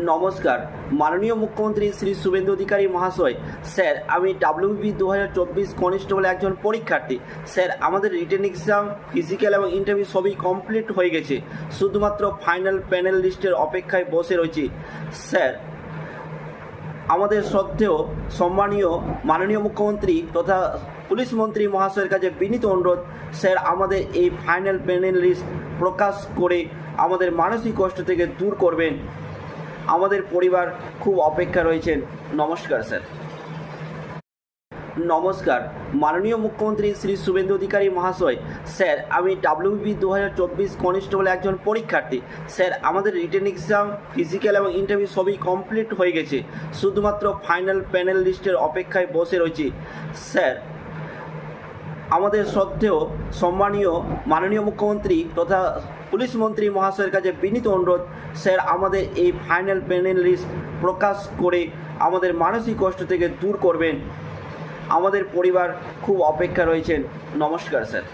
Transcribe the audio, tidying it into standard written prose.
নমস্কার। মাননীয় মুখ্যমন্ত্রী শ্রী শুভেন্দু অধিকারী মহাশয়, স্যার আমি ডাব্লিউবি 2024 কনস্টেবল একজন পরীক্ষার্থী। স্যার আমাদের রিটেন এক্সাম, ফিজিক্যাল এবং ইন্টারভিউ সবই কমপ্লিট হয়ে গেছে, শুধুমাত্র ফাইনাল প্যানেল লিস্টের অপেক্ষায় বসে রয়েছি। স্যার আমাদের শ্রদ্ধেয় সম্মানীয় মাননীয় মুখ্যমন্ত্রী তথা পুলিশ মন্ত্রী মহাশয়ের কাছে বিনীত অনুরোধ, স্যার আমাদের এই ফাইনাল প্যানেল লিস্ট প্রকাশ করে আমাদের মানসিক কষ্ট থেকে দূর করবেন। আমাদের পরিবার খুব অপেক্ষা রয়েছেন। নমস্কার স্যার। নমস্কার। মাননীয় মুখ্যমন্ত্রী শ্রী শুভেন্দু অধিকারী মহাশয়, স্যার আমি ডাব্লিউবি 2024 কনস্টেবল একজন পরীক্ষার্থী। স্যার আমাদের রিটেন এক্সাম, ফিজিক্যাল এবং ইন্টারভিউ সবই কমপ্লিট হয়ে গেছে, শুধুমাত্র ফাইনাল প্যানেল লিস্টের অপেক্ষায় বসে রয়েছি। স্যার আমাদের শ্রদ্ধেয় সম্মানীয় মাননীয় মুখ্যমন্ত্রী তথা পুলিশ মন্ত্রী মহাশয়ের কাছে বিনীত অনুরোধ, স্যার আমাদের এই ফাইনাল প্যানেল লিস্ট প্রকাশ করে আমাদের মানসিক কষ্ট থেকে দূর করবেন। আমাদের পরিবার খুব অপেক্ষা রয়েছেন। নমস্কার স্যার।